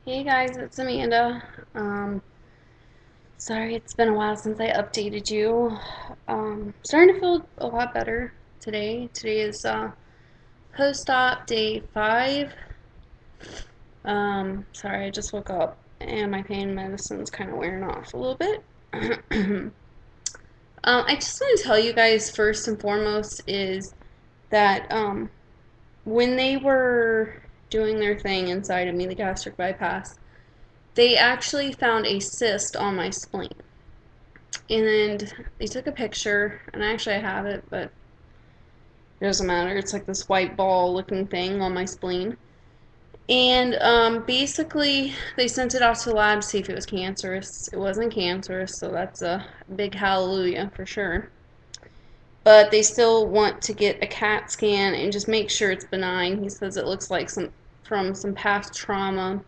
Hey guys, it's Amanda. Sorry it's been a while since I updated you. Starting to feel a lot better today. Today is post-op day 5. Sorry, I just woke up and my pain medicine's kind of wearing off a little bit. I just want to tell you guys first and foremost is that when they were doing their thing inside of me, the gastric bypass, they actually found a cyst on my spleen. And they took a picture, and actually I have it, but it doesn't matter. It's like this white ball looking thing on my spleen. And basically, they sent it off to the lab to see if it was cancerous. It wasn't cancerous, so that's a big hallelujah for sure. But they still want to get a CAT scan and just make sure it's benign. He says it looks like from some past trauma,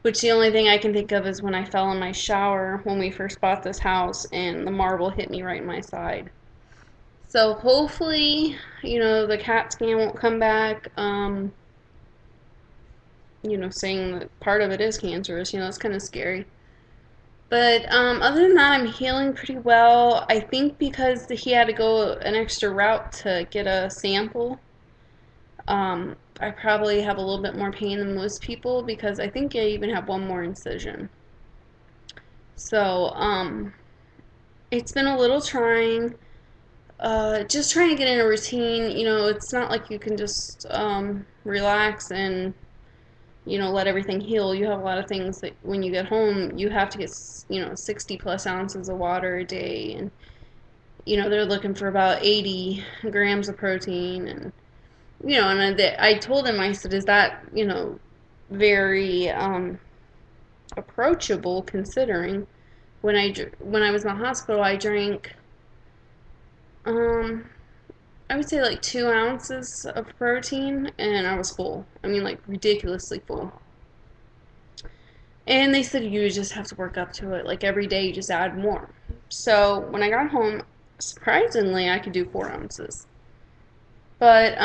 which the only thing I can think of is when I fell in my shower when we first bought this house and the marble hit me right in my side. So hopefully, the CAT scan won't come back, saying that part of it is cancerous. It's kind of scary. But other than that, I'm healing pretty well. I think because he had to go an extra route to get a sample, I probably have a little bit more pain than most people because I think I even have one more incision. So, it's been a little trying. Just trying to get in a routine. It's not like you can just relax and let everything heal. You have a lot of things that when you get home you have to get 60 plus ounces of water a day, and they're looking for about 80 grams of protein, and I told him, I said, is that very approachable, considering when I was in the hospital I drank um I would say like 2 ounces of protein, and I was full. I mean, like ridiculously full. And they said you just have to work up to it. Like every day, you just add more. So when I got home, surprisingly, I could do 4 ounces. But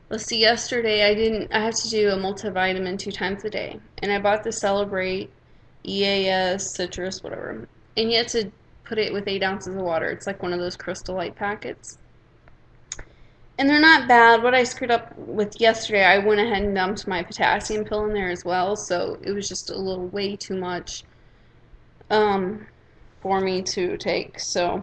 let's see. Yesterday, I didn't. I have to do a multivitamin 2 times a day, and I bought the Celebrate EAS citrus, whatever. And you have to put it with 8 ounces of water. It's like one of those Crystal Light packets. And they're not bad. What I screwed up with yesterday, I went ahead and dumped my potassium pill in there as well, so it was just a little way too much um, for me to take. So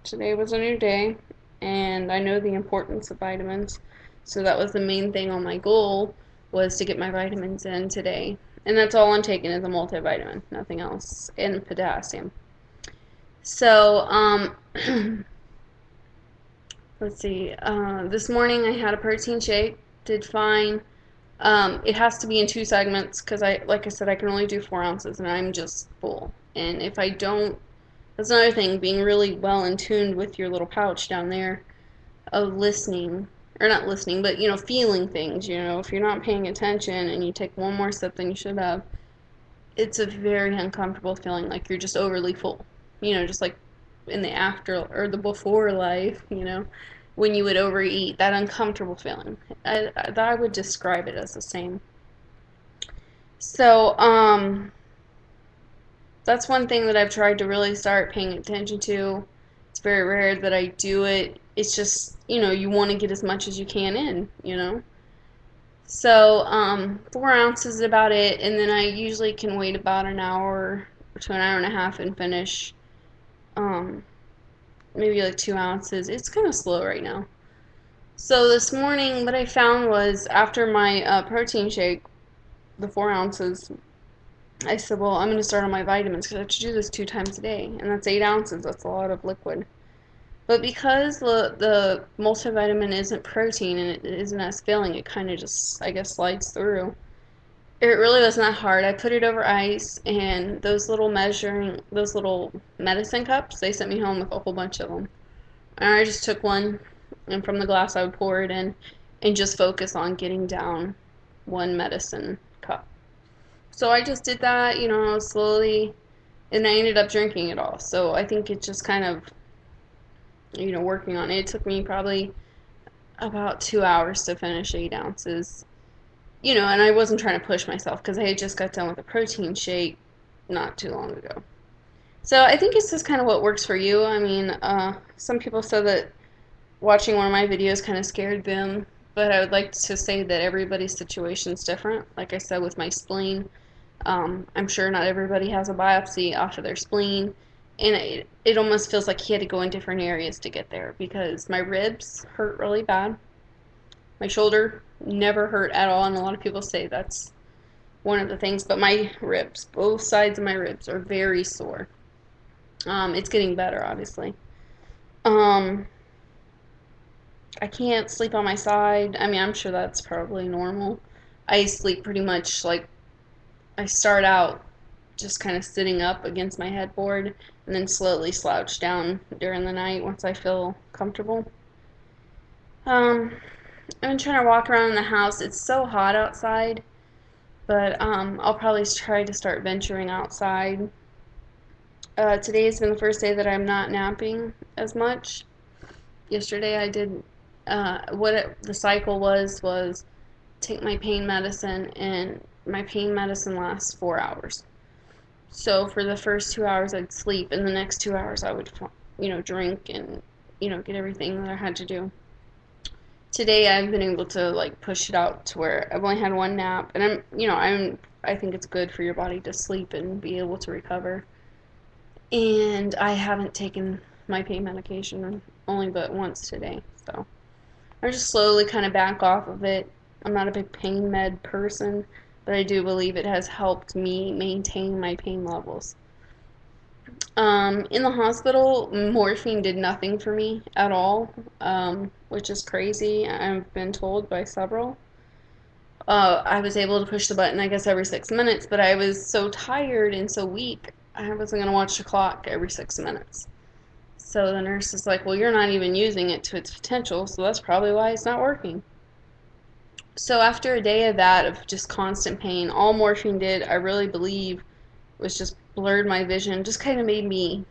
today was a new day, and I know the importance of vitamins, so that was the main thing on my goal, was to get my vitamins in today. And that's all I'm taking is a multivitamin, nothing else, and potassium. So, let's see. This morning I had a protein shake. Did fine. It has to be in 2 segments because like I said, I can only do 4 ounces, and I'm just full. And if I don't, that's another thing. Being really well in tuned with your little pouch down there of listening, or not listening, but feeling things. If you're not paying attention and you take one more sip than you should have, it's a very uncomfortable feeling, like you're just overly full. Just like in the after or the before life, when you would overeat, that uncomfortable feeling. I would describe it as the same. So, that's one thing that I've tried to really start paying attention to. It's very rare that I do it. It's just, you want to get as much as you can in. So, 4 ounces is about it, and then I usually can wait about an hour to an hour and a half and finish um, maybe like 2 ounces. It's kind of slow right now. So this morning, what I found was after my protein shake, the 4 ounces, I said, well, I'm going to start on my vitamins because I have to do this 2 times a day, and that's 8 ounces. That's a lot of liquid. But because the multivitamin isn't protein and it isn't as filling, it kind of just, I guess, slides through. It really wasn't that hard. I put it over ice, and those little medicine cups, they sent me home with a whole bunch of them. And I just took one, and from the glass I would pour it in and just focus on getting down one medicine cup. So I just did that, slowly, and I ended up drinking it all. So I think it's just kind of, working on it. It took me probably about 2 hours to finish 8 ounces. and I wasn't trying to push myself because I had just got done with a protein shake not too long ago. So I think it's just kind of what works for you. I mean, some people said that watching one of my videos kind of scared them, but I would like to say that everybody's situation is different. Like I said, with my spleen, I'm sure not everybody has a biopsy off of their spleen, and it almost feels like he had to go in different areas to get there because my ribs hurt really bad. My shoulder never hurt at all, and a lot of people say that's one of the things, but my ribs, both sides of my ribs, are very sore. It's getting better, obviously. Um, I can't sleep on my side. I mean, I'm sure that's probably normal. I sleep pretty much like I start out just kind of sitting up against my headboard and then slowly slouch down during the night once I feel comfortable. Um, I've been trying to walk around in the house. It's so hot outside, but I'll probably try to start venturing outside. Today has been the first day that I'm not napping as much. Yesterday I did, the cycle was take my pain medicine, and my pain medicine lasts 4 hours. So for the first 2 hours I'd sleep, and the next 2 hours I would, drink and, get everything that I had to do. Today I've been able to like push it out to where I've only had one nap, and I think it's good for your body to sleep and be able to recover. And I haven't taken my pain medication only but once today, so I'm just slowly kind of back off of it. I'm not a big pain med person, but I do believe it has helped me maintain my pain levels. In the hospital, morphine did nothing for me at all, which is crazy. I've been told by several. I was able to push the button, I guess, every 6 minutes, but I was so tired and so weak, I wasn't going to watch the clock every 6 minutes. So the nurse is like, well, you're not even using it to its potential, so that's probably why it's not working. So after a day of that, of just constant pain, all morphine did, I really believe, was just blurred my vision, just kind of made me,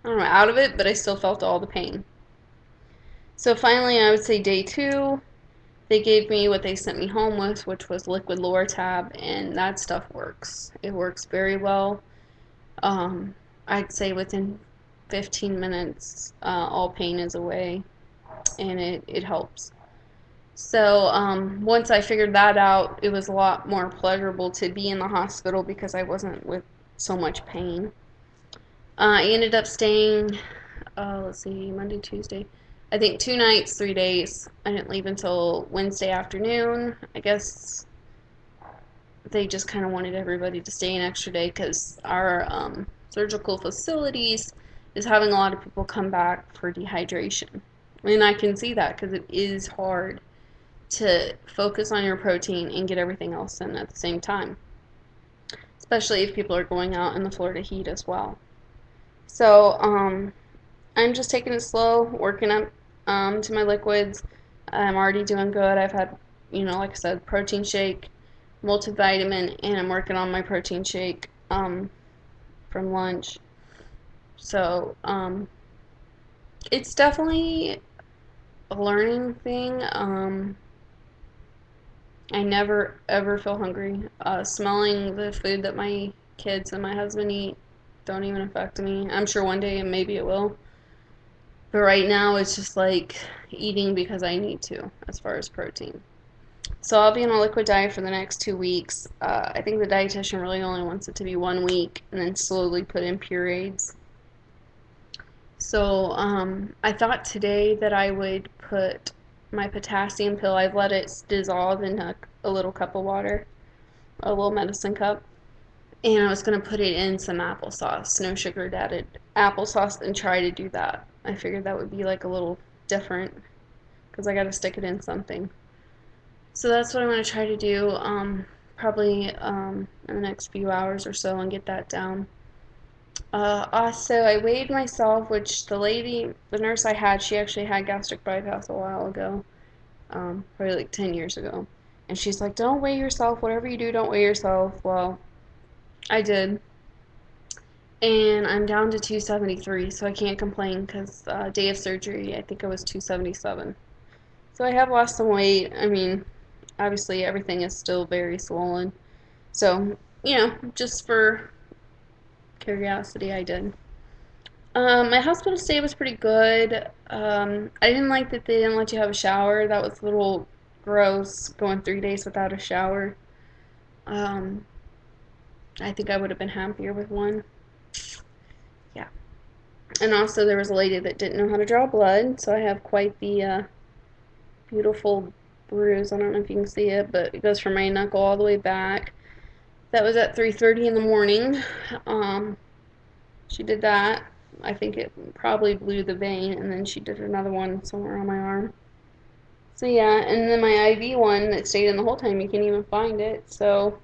I don't know, out of it, but I still felt all the pain. So finally, I would say day 2, they gave me what they sent me home with, which was liquid Lortab, and that stuff works. It works very well. I'd say within 15 minutes, all pain is away, and it helps. So once I figured that out, it was a lot more pleasurable to be in the hospital because I wasn't with so much pain. I ended up staying, let's see, Monday, Tuesday, I think 2 nights, 3 days. I didn't leave until Wednesday afternoon. I guess they just kind of wanted everybody to stay an extra day because our surgical facilities is having a lot of people come back for dehydration. And I can see that because it is hard to focus on your protein and get everything else in at the same time, especially if people are going out in the Florida heat as well. So I'm just taking it slow, working up to my liquids. I'm already doing good. I've had, like I said, protein shake, multivitamin, and I'm working on my protein shake from lunch. So it's definitely a learning thing. I never ever feel hungry. Smelling the food that my kids and my husband eat don't even affect me. I'm sure one day maybe it will. But right now it's just like eating because I need to as far as protein. So I'll be on a liquid diet for the next 2 weeks. I think the dietitian really only wants it to be 1 week and then slowly put in purees. So I thought today that I would put my potassium pill. I've let it dissolve in a little cup of water, a little medicine cup, and I was going to put it in some applesauce, no sugar added applesauce, and try to do that. I figured that would be like a little different because I got to stick it in something. So that's what I'm going to try to do probably in the next few hours or so and get that down. Also, I weighed myself, which the nurse I had, she actually had gastric bypass a while ago, probably like 10 years ago. And she's like, don't weigh yourself, whatever you do, don't weigh yourself. Well, I did. And I'm down to 273, so I can't complain because day of surgery, I think I was 277. So I have lost some weight. I mean, obviously everything is still very swollen. So, just for curiosity, I did. My hospital stay was pretty good. I didn't like that they didn't let you have a shower. That was a little gross, going 3 days without a shower. Um, I think I would have been happier with one. Yeah. And also, there was a lady that didn't know how to draw blood, so I have quite the beautiful bruise. I don't know if you can see it, but it goes from my knuckle all the way back. That was at 3:30 in the morning. Um, she did that. I think it probably blew the vein, and then she did another one somewhere on my arm. So yeah, and then my IV one that stayed in the whole time, you can't even find it. So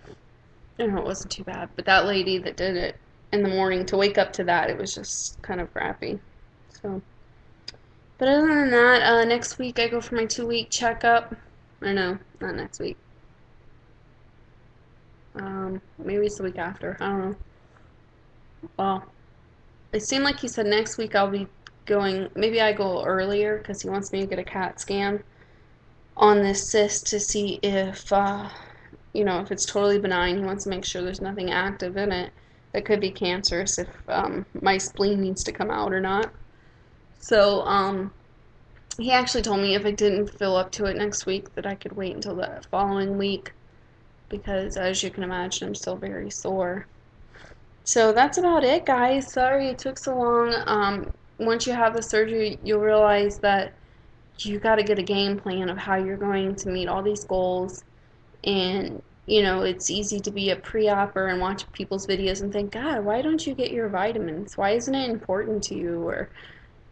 I don't know, it wasn't too bad. But that lady that did it in the morning, to wake up to that, it was just kind of crappy. So, but other than that, next week I go for my 2 week checkup. Or no, not next week. Maybe it's the week after. I don't know. Well, it seemed like he said next week I'll be going. Maybe I go earlier because he wants me to get a CAT scan on this cyst to see if it's totally benign. He wants to make sure there's nothing active in it that could be cancerous, if my spleen needs to come out or not. So he actually told me if I didn't feel up to it next week that I could wait until the following week, because as you can imagine, I'm still very sore. So that's about it, guys. Sorry it took so long. Once you have the surgery, you'll realize that you got to get a game plan of how you're going to meet all these goals. And it's easy to be a pre-opper and watch people's videos and think, God, why don't you get your vitamins? Why isn't it important to you? Or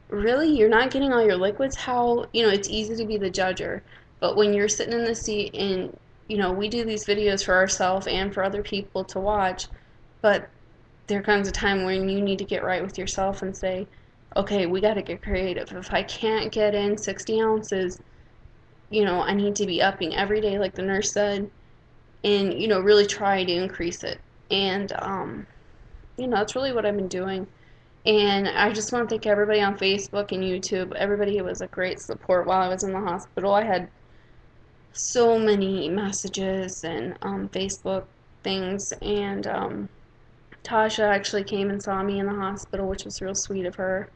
really, you're not getting all your liquids? How, it's easy to be the judger. But when you're sitting in the seat and, we do these videos for ourselves and for other people to watch, but there comes a time when you need to get right with yourself and say, okay, we got to get creative. If I can't get in 60 ounces, I need to be upping every day, like the nurse said, and, really try to increase it. And, that's really what I've been doing. And I just want to thank everybody on Facebook and YouTube. Everybody was a great support while I was in the hospital. I had so many messages and Facebook things, and Tasha actually came and saw me in the hospital, which was real sweet of her.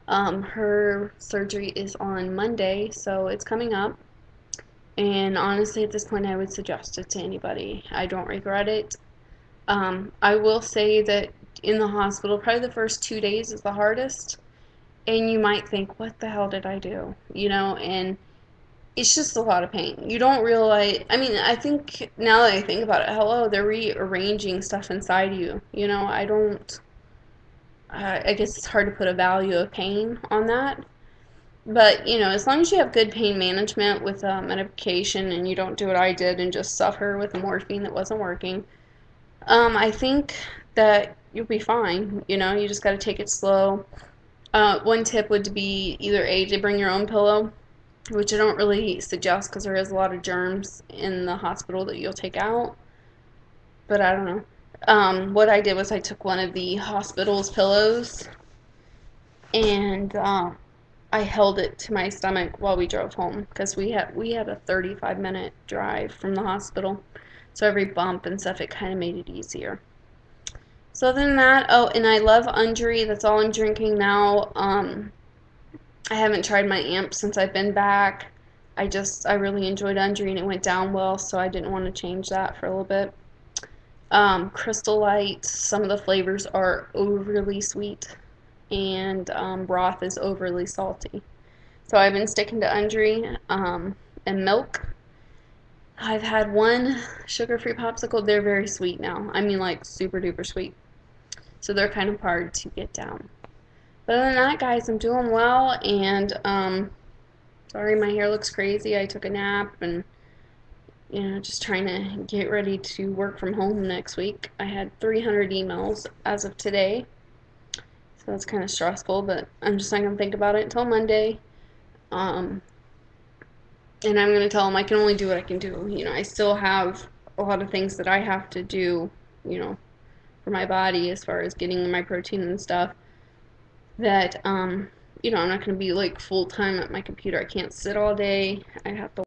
Her surgery is on Monday, so it's coming up. And honestly, at this point, I would suggest it to anybody. I don't regret it. I will say that in the hospital, probably the first 2 days is the hardest. And you might think, what the hell did I do? And it's just a lot of pain. You don't realize, I mean, I think now that I think about it, hello, they're rearranging stuff inside you. I guess it's hard to put a value of pain on that. But, as long as you have good pain management with medication and you don't do what I did and just suffer with morphine that wasn't working, I think that you'll be fine. You just got to take it slow. One tip would be either A, to bring your own pillow, which I don't really suggest because there is a lot of germs in the hospital that you'll take out. But I don't know. What I did was I took one of the hospital's pillows and I held it to my stomach while we drove home because we had a 35-minute drive from the hospital. So every bump and stuff, it kind of made it easier. So other than that, oh, and I love Undri. That's all I'm drinking now. I haven't tried my amp since I've been back. I really enjoyed Undri and it went down well, so I didn't want to change that for a little bit. Crystal Light, some of the flavors are overly sweet, and broth is overly salty. So I've been sticking to Undri and milk. I've had one sugar-free popsicle. They're very sweet now. I mean, like super duper sweet. So they're kind of hard to get down. But other than that, guys, I'm doing well, and sorry my hair looks crazy. I took a nap and just trying to get ready to work from home next week. I had 300 emails as of today, so that's kind of stressful, but I'm just not going to think about it until Monday. And I'm going to tell them I can only do what I can do. I still have a lot of things that I have to do, for my body as far as getting my protein and stuff that, I'm not going to be like full time at my computer. I can't sit all day. I have to